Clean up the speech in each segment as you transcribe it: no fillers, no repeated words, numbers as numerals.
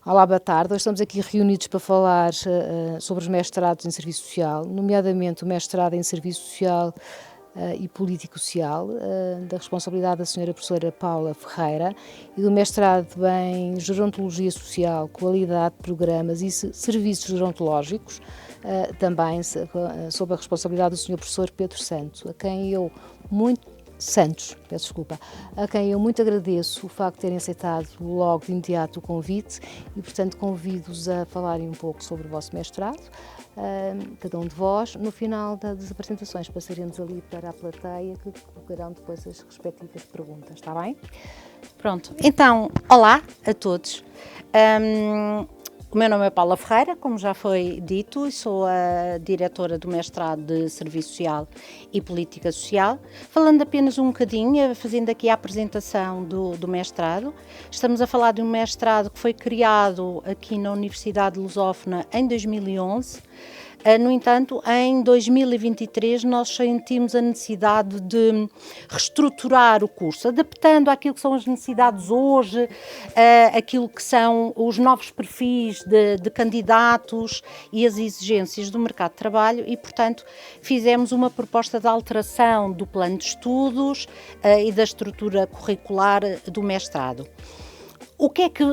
Olá, boa tarde. Hoje estamos aqui reunidos para falar sobre os mestrados em Serviço Social, nomeadamente o mestrado em Serviço Social e Político Social, da responsabilidade da Sra. Professora Paula Ferreira, e do mestrado em Gerontologia Social, Qualidade de Programas e Serviços Gerontológicos, também sob a responsabilidade do Sr. Professor Pedro Santos, a quem eu muito agradeço o facto de terem aceitado logo de imediato o convite e, portanto, convido-os a falarem um pouco sobre o vosso mestrado, cada um de vós. No final das apresentações passaremos ali para a plateia, que colocarão depois as respectivas perguntas, está bem? Pronto, então, olá a todos. O meu nome é Paula Ferreira, como já foi dito, e sou a diretora do mestrado de Serviço Social e Política Social. Falando apenas um bocadinho, fazendo aqui a apresentação do mestrado, estamos a falar de um mestrado que foi criado aqui na Universidade Lusófona em 2011. No entanto, em 2023 nós sentimos a necessidade de reestruturar o curso, adaptando àquilo que são as necessidades hoje, aquilo que são os novos perfis de candidatos e as exigências do mercado de trabalho e, portanto, fizemos uma proposta de alteração do plano de estudos e da estrutura curricular do mestrado. O que é que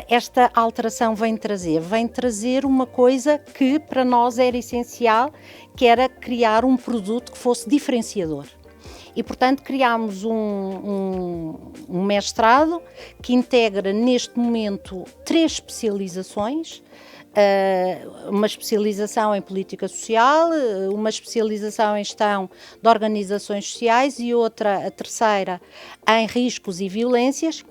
esta alteração vem trazer? Vem trazer uma coisa que para nós era essencial, que era criar um produto que fosse diferenciador. E, portanto, criámos um mestrado que integra neste momento 3 especializações, uma especialização em política social, uma especialização em gestão de organizações sociais e outra, a terceira, em riscos e violências.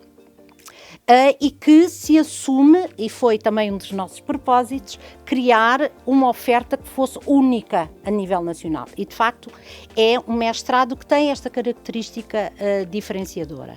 E que se assume, e foi também um dos nossos propósitos, criar uma oferta que fosse única a nível nacional. E, de facto, é um mestrado que tem esta característica diferenciadora.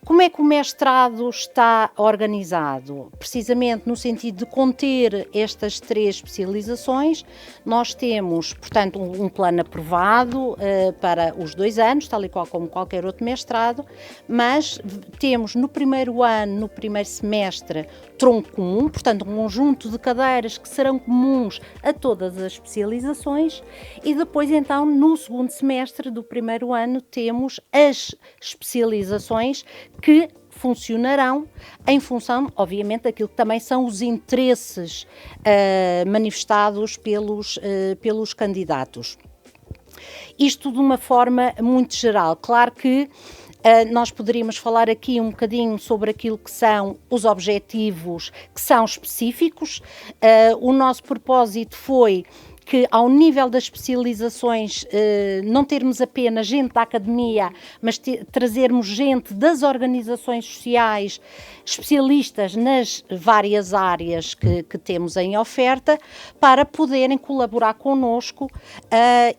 Como é que o mestrado está organizado? Precisamente no sentido de conter estas 3 especializações, nós temos, portanto, um plano aprovado para os 2 anos, tal e qual como qualquer outro mestrado, mas temos no primeiro ano, no primeiro semestre, tronco comum, portanto, um conjunto de cadeiras que serão comuns a todas as especializações, e depois, então, no segundo semestre do primeiro ano, temos as especializações que funcionarão em função, obviamente, daquilo que também são os interesses manifestados pelos candidatos. Isto de uma forma muito geral. Claro que nós poderíamos falar aqui um bocadinho sobre aquilo que são os objetivos que são específicos. O nosso propósito foi que ao nível das especializações não termos apenas gente da academia, mas trazermos gente das organizações sociais, especialistas nas várias áreas que temos em oferta, para poderem colaborar connosco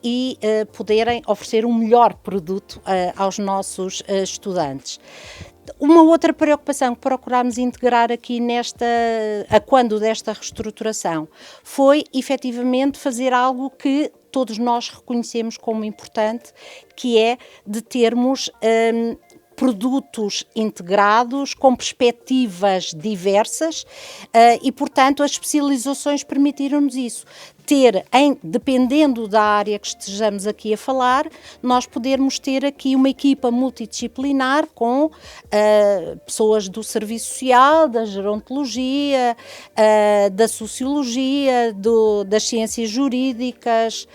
e poderem oferecer um melhor produto aos nossos estudantes. Uma outra preocupação que procurámos integrar aqui quando desta reestruturação foi efetivamente fazer algo que todos nós reconhecemos como importante, que é de termos produtos integrados, com perspectivas diversas e, portanto, as especializações permitiram-nos isso. Dependendo da área que estejamos aqui a falar, nós podermos ter aqui uma equipa multidisciplinar com pessoas do serviço social, da gerontologia, da sociologia, das ciências jurídicas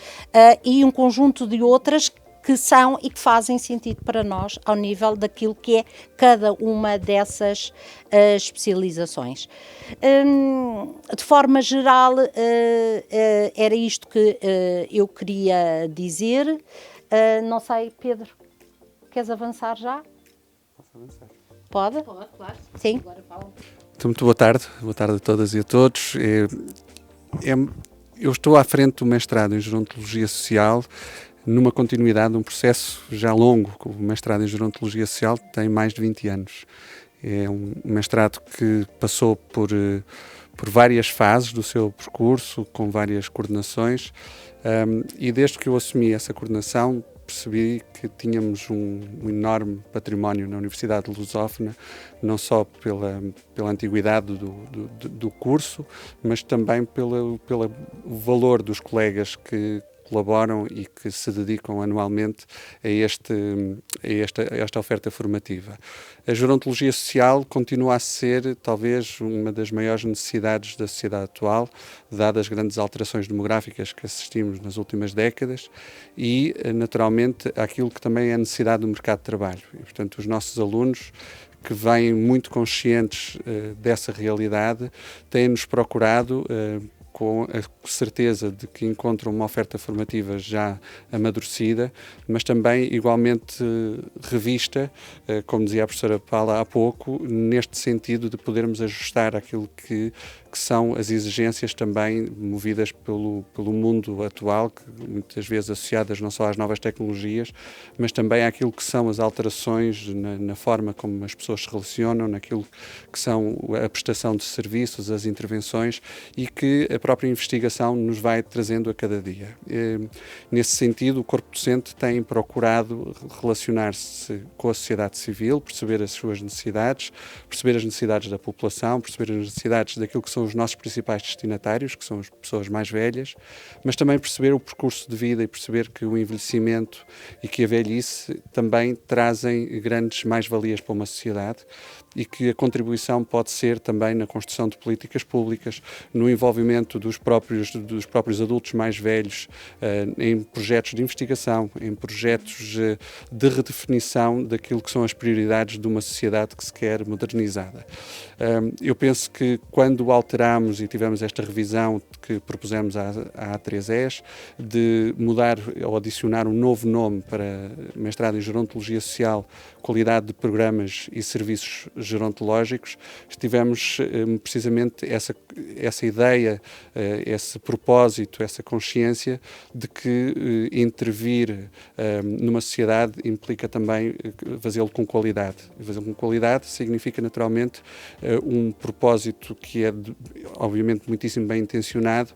e um conjunto de outras que são e que fazem sentido para nós ao nível daquilo que é cada uma dessas especializações. De forma geral, era isto que eu queria dizer. Não sei, Pedro, queres avançar já? Posso avançar? Pode? Pode, claro. Sim. Agora fala. Então, muito boa tarde a todas e a todos. Eu estou à frente do mestrado em Gerontologia Social, numa continuidade de um processo já longo. O mestrado em Gerontologia Social tem mais de 20 anos. É um mestrado que passou por várias fases do seu percurso, com várias coordenações, e desde que eu assumi essa coordenação percebi que tínhamos um enorme património na Universidade Lusófona, não só pela antiguidade do curso, mas também pelo valor dos colegas que colaboram e que se dedicam anualmente a esta oferta formativa. A gerontologia social continua a ser talvez uma das maiores necessidades da sociedade atual, dadas as grandes alterações demográficas que assistimos nas últimas décadas e, naturalmente, aquilo que também é a necessidade do mercado de trabalho. E, portanto, os nossos alunos, que vêm muito conscientes dessa realidade, têm-nos procurado com a certeza de que encontram uma oferta formativa já amadurecida, mas também igualmente revista, como dizia a professora Paula há pouco, neste sentido de podermos ajustar aquilo que são as exigências também movidas pelo mundo atual, que muitas vezes associadas não só às novas tecnologias, mas também àquilo que são as alterações na forma como as pessoas se relacionam, naquilo que são a prestação de serviços, as intervenções, e que a própria investigação nos vai trazendo a cada dia. Nesse sentido, o corpo docente tem procurado relacionar-se com a sociedade civil, perceber as suas necessidades, perceber as necessidades da população, perceber as necessidades daquilo que são os nossos principais destinatários, que são as pessoas mais velhas, mas também perceber o percurso de vida e perceber que o envelhecimento e que a velhice também trazem grandes mais-valias para uma sociedade e que a contribuição pode ser também na construção de políticas públicas, no envolvimento dos próprios adultos mais velhos em projetos de investigação, em projetos de redefinição daquilo que são as prioridades de uma sociedade que se quer modernizada. Eu penso que quando alteramos e tivemos esta revisão que propusemos à A3ES, de mudar ou adicionar um novo nome para mestrado em Gerontologia Social, qualidade de programas e serviços gerontológicos, tivemos precisamente essa ideia, esse propósito, essa consciência de que intervir numa sociedade implica também fazê-lo com qualidade. Fazê-lo com qualidade significa naturalmente um propósito que é obviamente muitíssimo bem intencionado,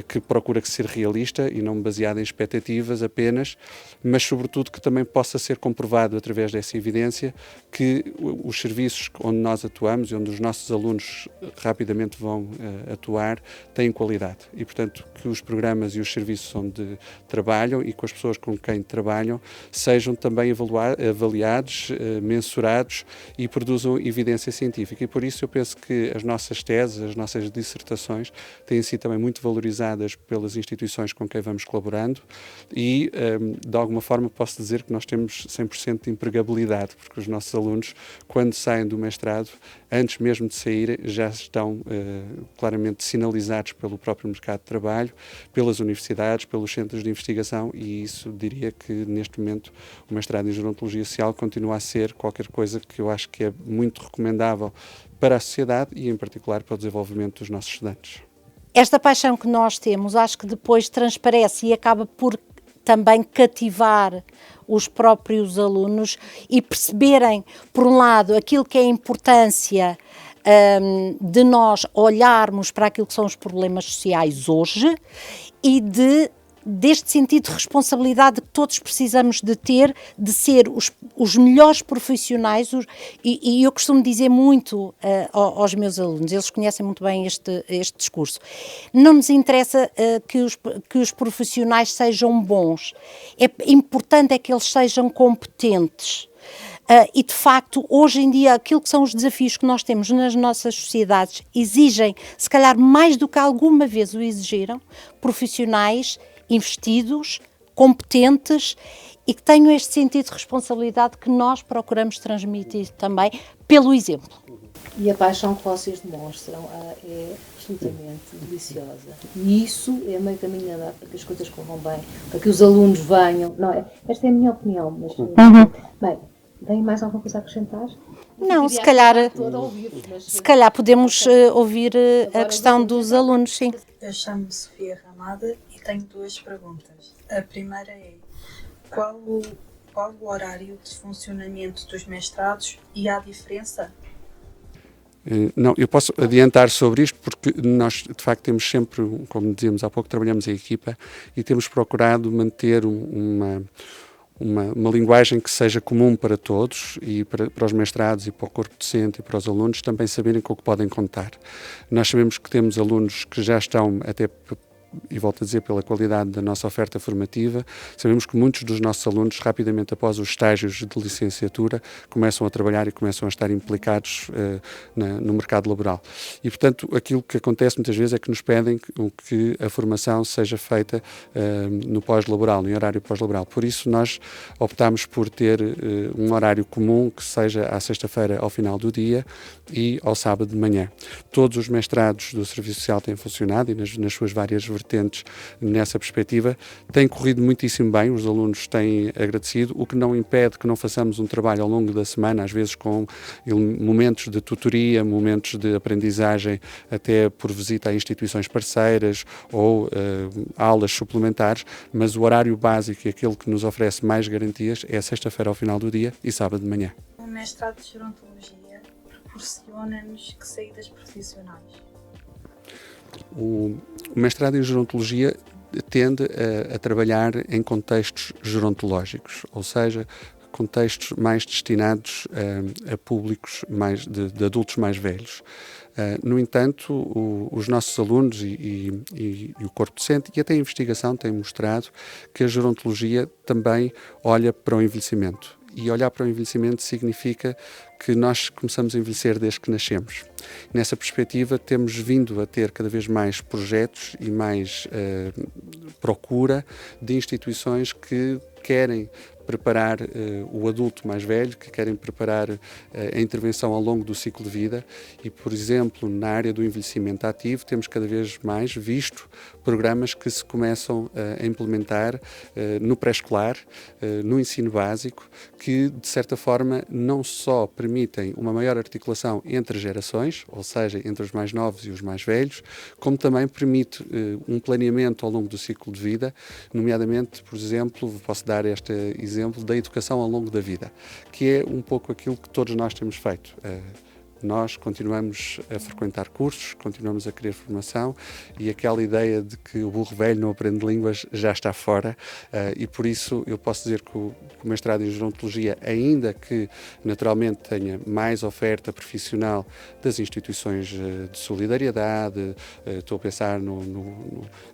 que procura ser realista e não baseado em expectativas apenas, mas sobretudo que também possa ser comprovado através dessa evidência que os serviços onde nós atuamos e onde os nossos alunos rapidamente vão atuar têm qualidade e, portanto, que os programas e os serviços onde trabalham e com as pessoas com quem trabalham sejam também avaliados, mensurados e produzam evidência científica. E por isso eu penso que as nossas teses, as nossas dissertações têm sido também muito valorizadas pelas instituições com quem vamos colaborando e, de alguma forma, posso dizer que nós temos 100% de empregabilidade, porque os nossos alunos, quando saem do mestrado, antes mesmo de sair, já estão claramente sinalizados pelo próprio mercado de trabalho, pelas universidades, pelos centros de investigação e isso diria que, neste momento, o mestrado em Gerontologia Social continua a ser qualquer coisa que eu acho que é muito recomendável para a sociedade e, em particular, para o desenvolvimento dos nossos estudantes. Esta paixão que nós temos, acho que depois transparece e acaba por também cativar os próprios alunos e perceberem, por um lado, aquilo que é a importância de nós olharmos para aquilo que são os problemas sociais hoje e deste sentido de responsabilidade que todos precisamos de ter, de ser os melhores profissionais, e eu costumo dizer muito aos meus alunos, eles conhecem muito bem este discurso, não nos interessa que os profissionais sejam bons, é importante é que eles sejam competentes. E de facto, hoje em dia, aquilo que são os desafios que nós temos nas nossas sociedades exigem, se calhar mais do que alguma vez o exigiram, profissionais investidos, competentes e que tenham este sentido de responsabilidade que nós procuramos transmitir também pelo exemplo. E a paixão que vocês demonstram é absolutamente deliciosa. E isso é meio caminho andar para que as coisas corram bem, para que os alunos venham. Não é? Esta é a minha opinião, mas bem, tem mais alguma coisa a acrescentar? Não, se calhar podemos ouvir a questão dos alunos, sim. Eu chamo-me Sofia Ramada e tenho duas perguntas. A primeira é, qual o horário de funcionamento dos mestrados e há diferença? Não, eu posso adiantar sobre isto porque nós, de facto, temos sempre, como dizíamos há pouco, trabalhamos em equipa e temos procurado manter uma linguagem que seja comum para todos e para os mestrados e para o corpo docente e para os alunos também saberem com o que podem contar. Nós sabemos que temos alunos que já estão até, e volto a dizer, pela qualidade da nossa oferta formativa, sabemos que muitos dos nossos alunos, rapidamente após os estágios de licenciatura, começam a trabalhar e começam a estar implicados no mercado laboral. E, portanto, aquilo que acontece muitas vezes é que nos pedem que a formação seja feita no pós-laboral, no horário pós-laboral. Por isso, nós optámos por ter um horário comum que seja à sexta-feira ao final do dia e ao sábado de manhã. Todos os mestrados do Serviço Social têm funcionado e nas suas várias vertentes nessa perspectiva. Tem corrido muitíssimo bem, os alunos têm agradecido, o que não impede que não façamos um trabalho ao longo da semana, às vezes com momentos de tutoria, momentos de aprendizagem, até por visita a instituições parceiras ou aulas suplementares, mas o horário básico e aquele que nos oferece mais garantias é sexta-feira ao final do dia e sábado de manhã. O mestrado de gerontologia proporciona-nos que saídas profissionais? O mestrado em gerontologia tende a trabalhar em contextos gerontológicos, ou seja, contextos mais destinados a públicos de adultos mais velhos. No entanto, os nossos alunos e o corpo docente e até a investigação têm mostrado que a gerontologia também olha para o envelhecimento. E olhar para o envelhecimento significa que nós começamos a envelhecer desde que nascemos. Nessa perspectiva, temos vindo a ter cada vez mais projetos e mais procura de instituições que querem preparar o adulto mais velho, que querem preparar a intervenção ao longo do ciclo de vida e, por exemplo, na área do envelhecimento ativo, temos cada vez mais visto programas que se começam a implementar no pré-escolar, no ensino básico, que, de certa forma, não só permitem uma maior articulação entre gerações, ou seja, entre os mais novos e os mais velhos, como também permite um planeamento ao longo do ciclo de vida, nomeadamente, por exemplo, posso dar este exemplo da educação ao longo da vida, que é um pouco aquilo que todos nós temos feito. Nós continuamos a frequentar cursos, continuamos a querer formação e aquela ideia de que o burro velho não aprende línguas já está fora e por isso eu posso dizer que o mestrado em gerontologia, ainda que naturalmente tenha mais oferta profissional das instituições de solidariedade, estou a pensar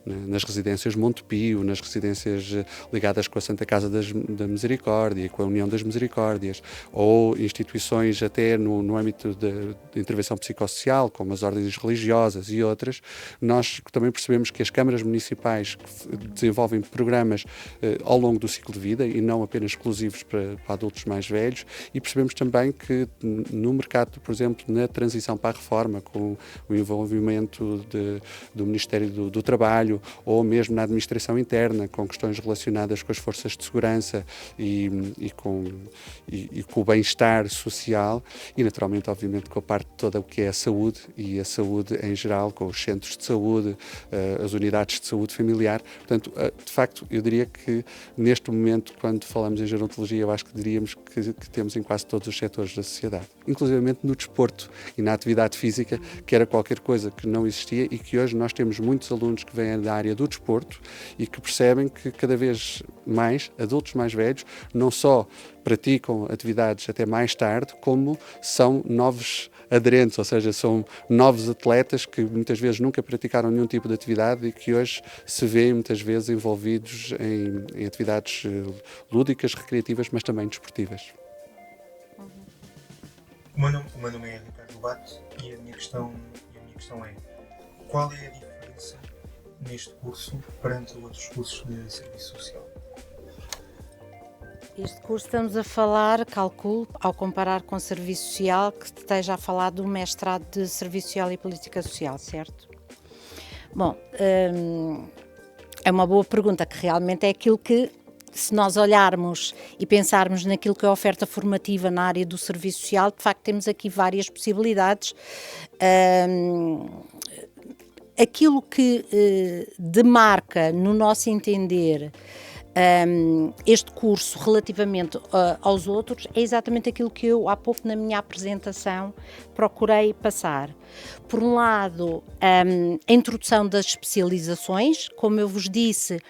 nas residências Montepio, nas residências ligadas com a Santa Casa da Misericórdia, com a União das Misericórdias, ou instituições até no âmbito de intervenção psicossocial, como as ordens religiosas e outras, nós também percebemos que as câmaras municipais desenvolvem programas ao longo do ciclo de vida e não apenas exclusivos para adultos mais velhos e percebemos também que no mercado, por exemplo, na transição para a reforma, com o envolvimento do Ministério do Trabalho ou mesmo na administração interna, com questões relacionadas com as forças de segurança e com o bem-estar social e naturalmente, obviamente, com a parte toda o que é a saúde e a saúde em geral, com os centros de saúde, as unidades de saúde familiar. Portanto, de facto, eu diria que neste momento, quando falamos em gerontologia, eu acho que diríamos que temos em quase todos os setores da sociedade, inclusivamente no desporto e na atividade física, que era qualquer coisa que não existia e que hoje nós temos muitos alunos que vêm da área do desporto e que percebem que cada vez mais adultos mais velhos não só praticam atividades até mais tarde, como são novos aderentes, ou seja, são novos atletas que muitas vezes nunca praticaram nenhum tipo de atividade e que hoje se vêem muitas vezes envolvidos em atividades lúdicas, recreativas, mas também desportivas. O meu nome é Ricardo Bato e a minha questão é: qual é a diferença neste curso perante outros cursos de serviço social? Este curso estamos a falar, calculo, ao comparar com o Serviço Social, que esteja a falar do mestrado de Serviço Social e Política Social, certo? Bom, é uma boa pergunta, que realmente é aquilo que, se nós olharmos e pensarmos naquilo que é a oferta formativa na área do Serviço Social, de facto temos aqui várias possibilidades. Aquilo que demarca, no nosso entender, este curso relativamente aos outros é exatamente aquilo que eu há pouco na minha apresentação procurei passar. Por um lado, a introdução das especializações, como eu vos disse,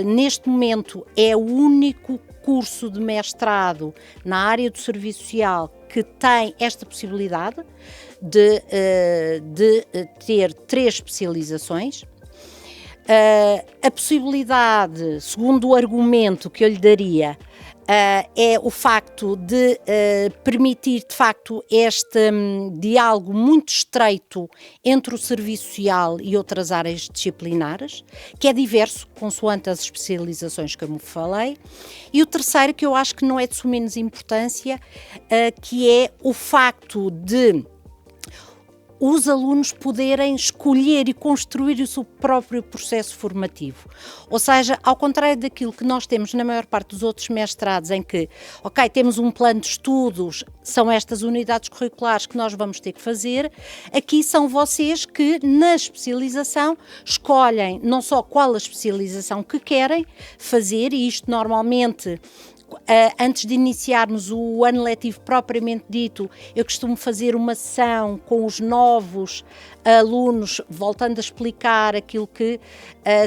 neste momento, é o único curso de mestrado na área do serviço social que tem esta possibilidade de ter 3 especializações. A possibilidade, segundo o argumento que eu lhe daria, é o facto de permitir, de facto, este diálogo muito estreito entre o serviço social e outras áreas disciplinares, que é diverso, consoante as especializações que eu me falei. E o terceiro, que eu acho que não é de sumenos importância, que é o facto de os alunos poderem escolher e construir o seu próprio processo formativo. Ou seja, ao contrário daquilo que nós temos na maior parte dos outros mestrados, em que, ok, temos um plano de estudos, são estas unidades curriculares que nós vamos ter que fazer, aqui são vocês que, na especialização, escolhem não só qual a especialização que querem fazer, e isto normalmente, antes de iniciarmos o ano letivo propriamente dito, eu costumo fazer uma sessão com os novos alunos, voltando a explicar aquilo que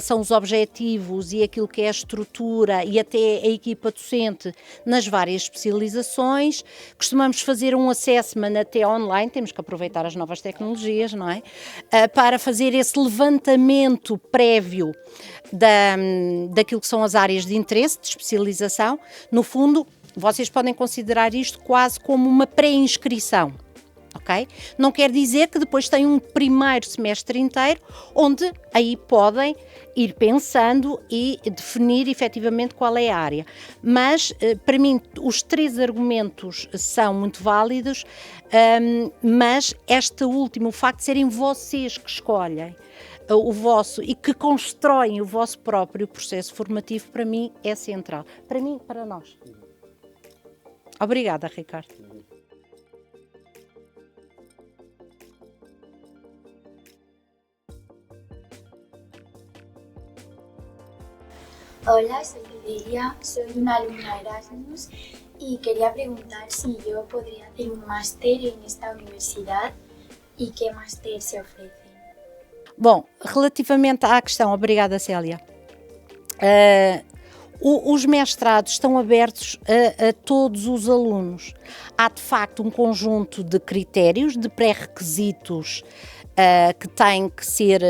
são os objetivos e aquilo que é a estrutura e até a equipa docente nas várias especializações. Costumamos fazer um assessment até online, temos que aproveitar as novas tecnologias, não é? Para fazer esse levantamento prévio daquilo que são as áreas de interesse, de especialização. No fundo, vocês podem considerar isto quase como uma pré-inscrição. Okay? Não quer dizer que depois têm um primeiro semestre inteiro onde aí podem ir pensando e definir efetivamente qual é a área. Mas, para mim, os 3 argumentos são muito válidos, mas este último, o facto de serem vocês que escolhem o vosso e que constroem o vosso próprio processo formativo, para mim é central. Para mim, para nós. Obrigada, Ricardo. Hola, soy Lidia, soy una alumna Erasmus y quería preguntar si yo podría hacer un máster en esta universidad y qué máster se ofrecen. Bom, relativamente à questão, obrigada Célia, os mestrados estão abertos a todos os alunos. Há de facto um conjunto de critérios, de pré-requisitos que têm que ser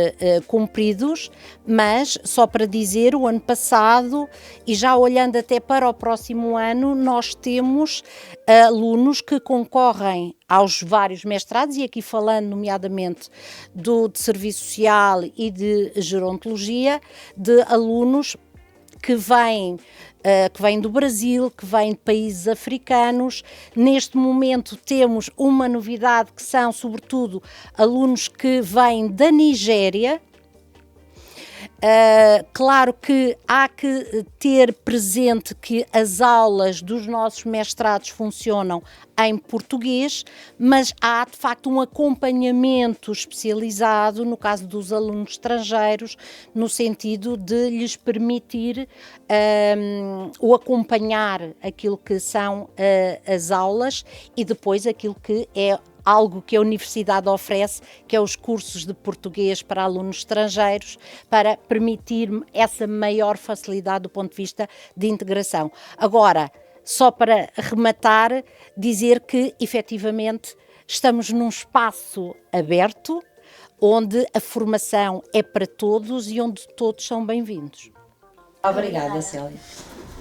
cumpridos, mas só para dizer, o ano passado, e já olhando até para o próximo ano, nós temos alunos que concorrem aos vários mestrados, e aqui falando nomeadamente de serviço social e de gerontologia, de alunos que vêm do Brasil, que vêm de países africanos. Neste momento temos uma novidade que são, sobretudo, alunos que vêm da Nigéria. Claro que há que ter presente que as aulas dos nossos mestrados funcionam em português, mas há de facto um acompanhamento especializado no caso dos alunos estrangeiros, no sentido de lhes permitir o acompanhar aquilo que são as aulas e depois aquilo que é algo que a Universidade oferece, que é os cursos de português para alunos estrangeiros, para permitir essa maior facilidade do ponto de vista de integração. Agora, só para rematar, dizer que, efetivamente, estamos num espaço aberto, onde a formação é para todos e onde todos são bem-vindos. Obrigada, Célia.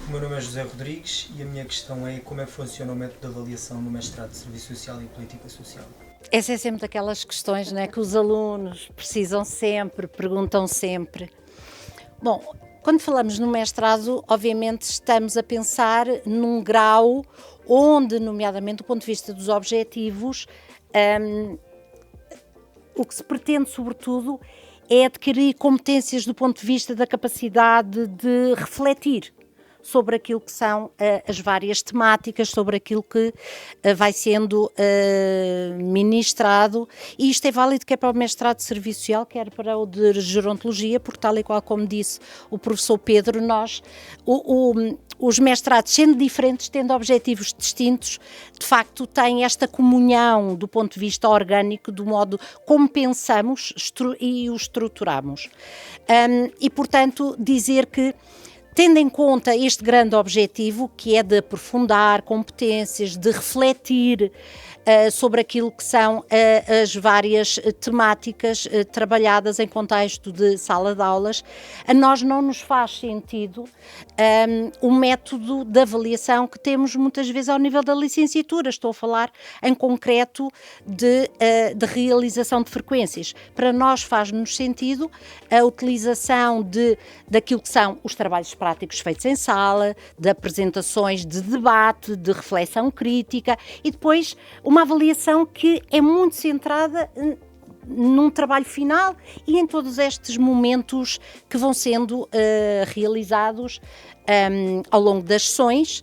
O meu nome é José Rodrigues e a minha questão é como é que funciona o método de avaliação no mestrado de Serviço Social e Política Social. Essa é sempre daquelas questões, não é, que os alunos precisam sempre, perguntam sempre. Bom, quando falamos no mestrado, obviamente estamos a pensar num grau onde, nomeadamente do ponto de vista dos objetivos, o que se pretende, sobretudo, é adquirir competências do ponto de vista da capacidade de refletir sobre aquilo que são as várias temáticas, sobre aquilo que vai sendo ministrado, e isto é válido quer para o mestrado de Serviço Social, quer para o de Gerontologia, porque tal e qual como disse o professor Pedro, os mestrados, sendo diferentes, tendo objetivos distintos, de facto têm esta comunhão do ponto de vista orgânico, do modo como pensamos e o estruturamos. E, portanto, dizer que, tendo em conta este grande objetivo, que é de aprofundar competências, de refletir sobre aquilo que são as várias temáticas trabalhadas em contexto de sala de aulas, a nós não nos faz sentido o método de avaliação que temos muitas vezes ao nível da licenciatura. Estou a falar em concreto de realização de frequências. Para nós faz-nos sentido a utilização daquilo que são os trabalhos práticos feitos em sala, de apresentações de debate, de reflexão crítica e depois uma avaliação que é muito centrada num trabalho final e em todos estes momentos que vão sendo realizados ao longo das sessões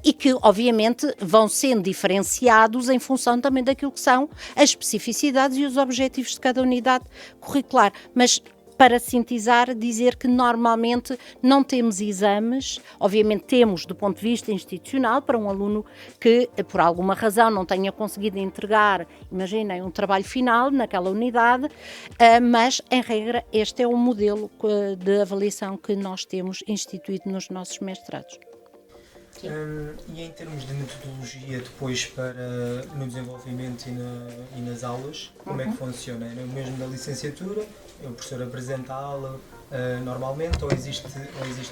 e que, obviamente, vão sendo diferenciados em função também daquilo que são as especificidades e os objetivos de cada unidade curricular. Mas, para sintetizar, dizer que normalmente não temos exames, obviamente temos do ponto de vista institucional para um aluno que por alguma razão não tenha conseguido entregar, imaginem, um trabalho final naquela unidade, mas em regra este é o modelo de avaliação que nós temos instituído nos nossos mestrados. E em termos de metodologia depois no desenvolvimento e nas aulas, como é que funciona? É o mesmo da licenciatura? O professor apresenta a aula normalmente ou existe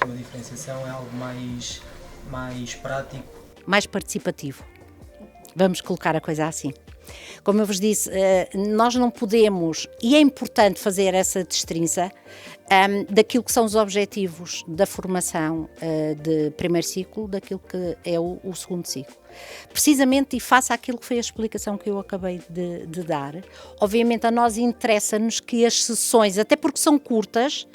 uma diferenciação? É algo mais prático? Mais participativo. Vamos colocar a coisa assim. Como eu vos disse, nós não podemos, e é importante fazer essa distinção daquilo que são os objetivos da formação de primeiro ciclo, daquilo que é o segundo ciclo. Precisamente, e face àquilo que foi a explicação que eu acabei de dar, obviamente a nós interessa-nos que as sessões, até porque são curtas,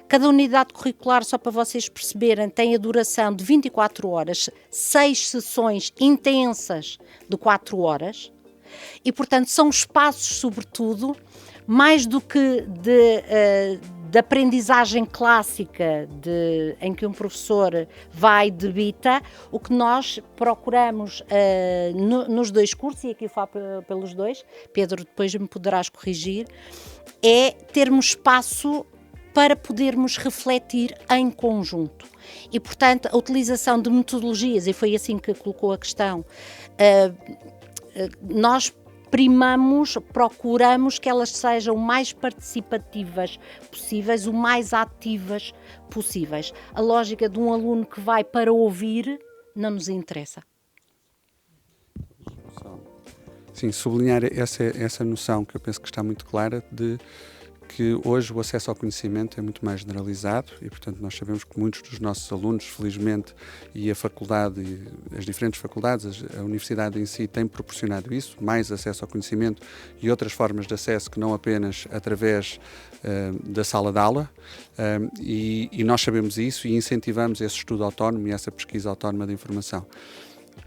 cada unidade curricular, só para vocês perceberem, tem a duração de 24 horas, 6 sessões intensas de 4 horas, e portanto são espaços, sobretudo, mais do que de aprendizagem clássica em que um professor vai e debita, o que nós procuramos nos dois cursos, e aqui eu falo pelos dois, Pedro, depois me poderás corrigir, é termos espaço para podermos refletir em conjunto. E, portanto, a utilização de metodologias, e foi assim que colocou a questão, nós procuramos que elas sejam o mais participativas possíveis, o mais ativas possíveis. A lógica de um aluno que vai para ouvir não nos interessa. Sim, sublinhar essa noção que eu penso que está muito clara de que hoje o acesso ao conhecimento é muito mais generalizado e, portanto, nós sabemos que muitos dos nossos alunos, felizmente, e a faculdade, e as diferentes faculdades, a universidade em si tem proporcionado isso, mais acesso ao conhecimento e outras formas de acesso que não apenas através da sala de aula, e nós sabemos isso e incentivamos esse estudo autónomo e essa pesquisa autónoma da informação.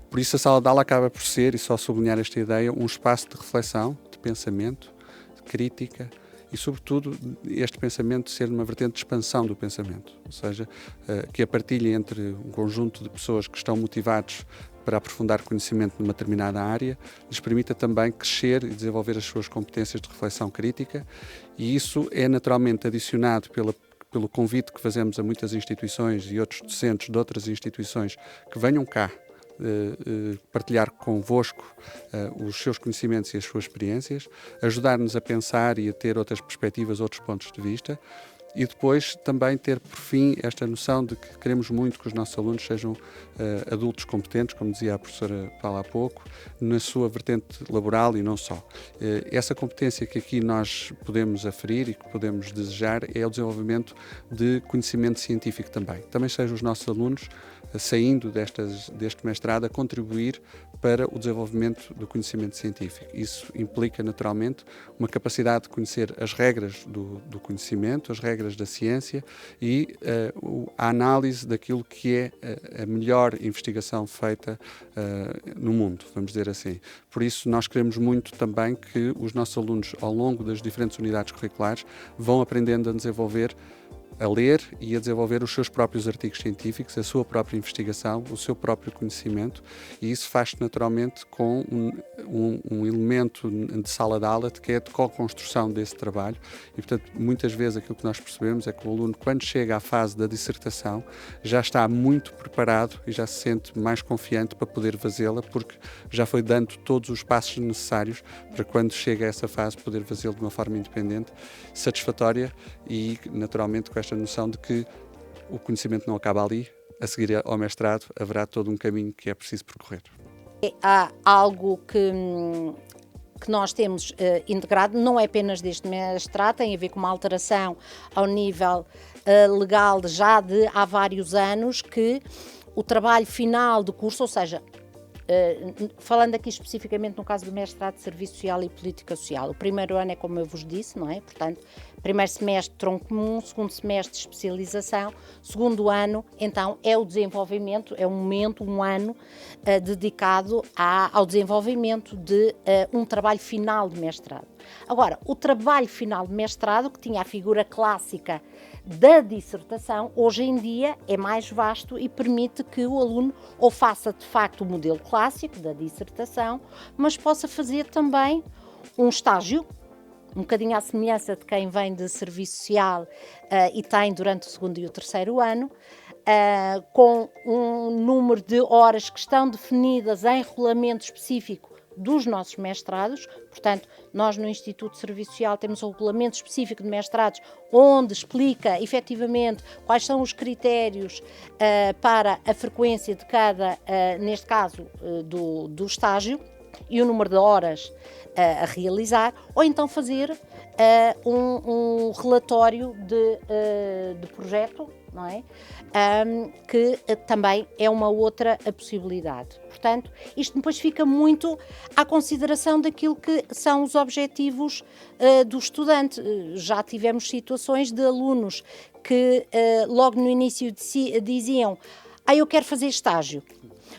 Por isso a sala de aula acaba por ser, e só sublinhar esta ideia, um espaço de reflexão, de pensamento, de crítica, e, sobretudo, este pensamento ser uma vertente de expansão do pensamento, ou seja, que a partilha entre um conjunto de pessoas que estão motivados para aprofundar conhecimento numa determinada área, lhes permita também crescer e desenvolver as suas competências de reflexão crítica, e isso é naturalmente adicionado pelo convite que fazemos a muitas instituições e outros docentes de outras instituições que venham cá partilhar convosco os seus conhecimentos e as suas experiências, ajudar-nos a pensar e a ter outras perspectivas, outros pontos de vista, e depois também ter por fim esta noção de que queremos muito que os nossos alunos sejam adultos competentes, como dizia a professora Paula há pouco, na sua vertente laboral e não só. Essa competência que aqui nós podemos aferir e que podemos desejar é o desenvolvimento de conhecimento científico também. Também sejam os nossos alunos saindo deste mestrado a contribuir para o desenvolvimento do conhecimento científico. Isso implica naturalmente uma capacidade de conhecer as regras do conhecimento, as regras regras da ciência e a análise daquilo que é a melhor investigação feita no mundo, vamos dizer assim. Por isso, nós queremos muito também que os nossos alunos, ao longo das diferentes unidades curriculares, vão aprendendo a desenvolver, a ler e a desenvolver os seus próprios artigos científicos, a sua própria investigação, o seu próprio conhecimento, e isso faz-se naturalmente com um elemento de sala de aula que é de co-construção desse trabalho, e portanto muitas vezes aquilo que nós percebemos é que o aluno, quando chega à fase da dissertação, já está muito preparado e já se sente mais confiante para poder fazê-la, porque já foi dando todos os passos necessários para quando chega a essa fase poder fazê-lo de uma forma independente, satisfatória e naturalmente com esta noção de que o conhecimento não acaba ali, a seguir ao mestrado haverá todo um caminho que é preciso percorrer. Há algo que nós temos integrado, não é apenas deste mestrado, tem a ver com uma alteração ao nível legal já de há vários anos, que o trabalho final do curso, ou seja, falando aqui especificamente no caso do mestrado de Serviço Social e Política Social, o primeiro ano é como eu vos disse, não é? Portanto, primeiro semestre tronco comum, segundo semestre de especialização, segundo ano, então, é o desenvolvimento, é um momento, um ano dedicado ao desenvolvimento de um trabalho final de mestrado. Agora, o trabalho final de mestrado, que tinha a figura clássica da dissertação, hoje em dia é mais vasto e permite que o aluno ou faça de facto o modelo clássico da dissertação, mas possa fazer também um estágio, um bocadinho à semelhança de quem vem de serviço social e tem durante o segundo e o terceiro ano, com um número de horas que estão definidas em regulamento específico dos nossos mestrados. Portanto, nós no Instituto de Serviço Social temos um regulamento específico de mestrados onde explica efetivamente quais são os critérios para a frequência de cada, neste caso, do estágio e o número de horas a realizar, ou então fazer um relatório de projeto, não é? Que também é uma outra possibilidade. Portanto, isto depois fica muito à consideração daquilo que são os objetivos do estudante. Já tivemos situações de alunos que logo no início diziam: eu quero fazer estágio.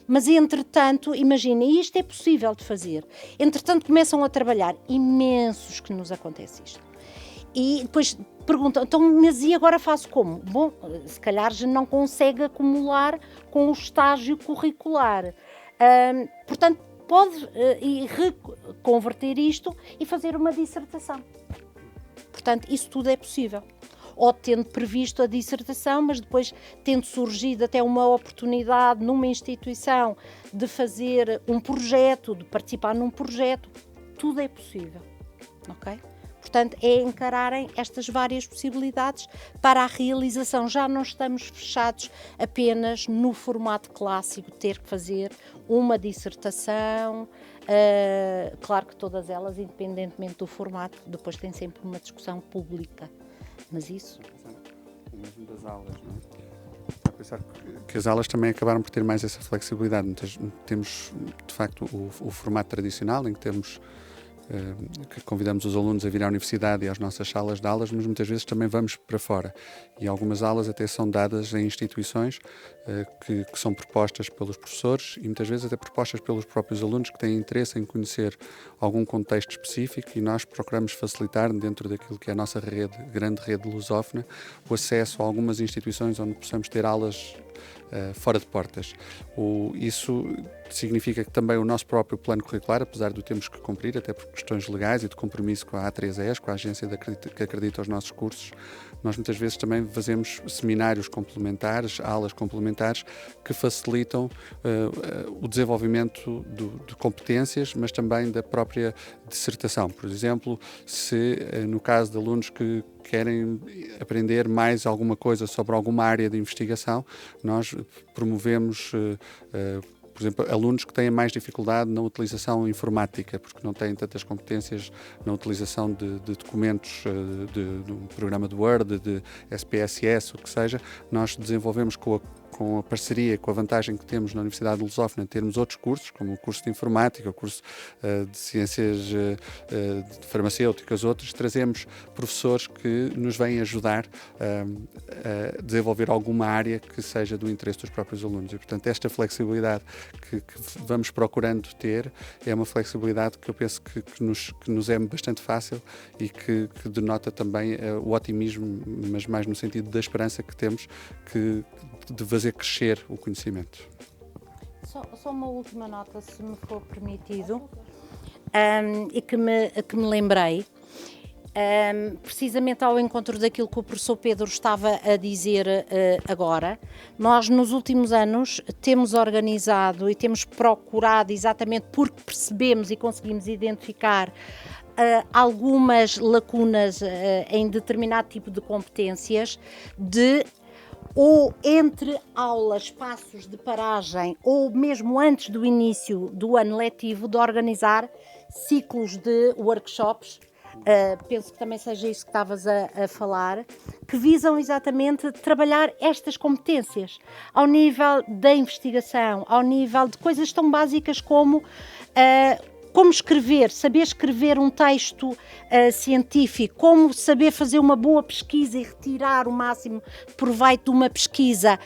Mas, entretanto, imagina, isto é possível de fazer. Entretanto, começam a trabalhar. Imensos que nos acontece isto. E depois perguntam, então, mas e agora faço como? Bom, se calhar já não consegue acumular com o estágio curricular. Portanto, pode reconverter isto e fazer uma dissertação. Portanto, isso tudo é possível. Ou tendo previsto a dissertação, mas depois tendo surgido até uma oportunidade numa instituição de fazer um projeto, de participar num projeto, tudo é possível, ok? Portanto, é encararem estas várias possibilidades para a realização. Já não estamos fechados apenas no formato clássico, ter que fazer uma dissertação. Claro que todas elas, independentemente do formato, depois tem sempre uma discussão pública. Mas isso... O mesmo das aulas, não é? A pensar que as aulas também acabaram por ter mais essa flexibilidade. Temos, de facto, o formato tradicional, em que temos... que convidamos os alunos a vir à universidade e às nossas salas de aulas, mas muitas vezes também vamos para fora. E algumas aulas até são dadas em instituições que são propostas pelos professores e muitas vezes até propostas pelos próprios alunos que têm interesse em conhecer algum contexto específico, e nós procuramos facilitar, dentro daquilo que é a nossa grande rede lusófona, o acesso a algumas instituições onde possamos ter aulas fora de portas. Isso significa que também o nosso próprio plano curricular, apesar de o termos que cumprir, até por questões legais e de compromisso com a A3ES, com a agência que acredita aos nossos cursos, nós muitas vezes também fazemos seminários complementares, aulas complementares, que facilitam o desenvolvimento de competências, mas também da própria dissertação. Por exemplo, se no caso de alunos que querem aprender mais alguma coisa sobre alguma área de investigação, nós promovemos, por exemplo, alunos que têm mais dificuldade na utilização informática, porque não têm tantas competências na utilização de documentos, de um programa de Word, de SPSS, o que seja. Nós desenvolvemos com com a parceria, com a vantagem que temos na Universidade Lusófona, termos outros cursos, como o curso de Informática, o curso de Ciências Farmacêuticas, outros, trazemos professores que nos vêm ajudar a desenvolver alguma área que seja do interesse dos próprios alunos. E, portanto, esta flexibilidade que vamos procurando ter é uma flexibilidade que eu penso que nos é bastante fácil e que denota também o otimismo, mas mais no sentido da esperança que temos de fazer crescer o conhecimento. Só uma última nota, se me for permitido, e que me lembrei, precisamente ao encontro daquilo que o professor Pedro estava a dizer agora. Nós nos últimos anos temos organizado e temos procurado, exatamente porque percebemos e conseguimos identificar algumas lacunas em determinado tipo de competências, ou entre aulas, espaços de paragem, ou mesmo antes do início do ano letivo, de organizar ciclos de workshops, penso que também seja isso que estavas a falar, que visam exatamente trabalhar estas competências ao nível da investigação, ao nível de coisas tão básicas como escrever, saber escrever um texto científico, como saber fazer uma boa pesquisa e retirar o máximo proveito de uma pesquisa,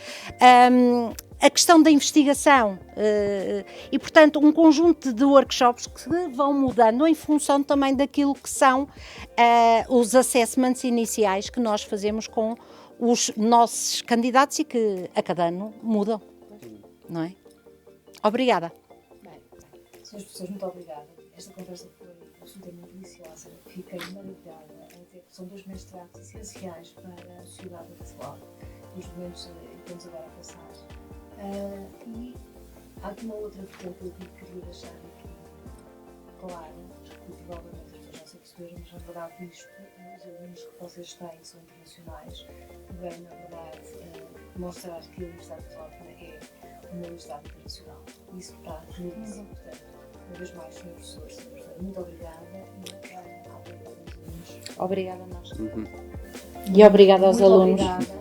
a questão da investigação e, portanto, um conjunto de workshops que vão mudando em função também daquilo que são os assessments iniciais que nós fazemos com os nossos candidatos e que a cada ano mudam, não é? Obrigada. Senhores professores, muito obrigada. Esta conversa foi absolutamente deliciosa. Fiquei maravilhada. Até são 2 mestrados essenciais para a sociedade atual, nos momentos que estamos agora a passar. E há aqui uma outra vertente que queria deixar aqui claro, que provavelmente as pessoas já se perceberam, mas na verdade isto, os alunos que vocês têm são internacionais, vem na verdade mostrar que a Universidade Lusófona é uma universidade internacional. Isso está claríssimo. Portanto, uma vez mais, senhor professor, muito obrigada e obrigada aos alunos. Obrigada a nós. E obrigada aos alunos. Obrigada.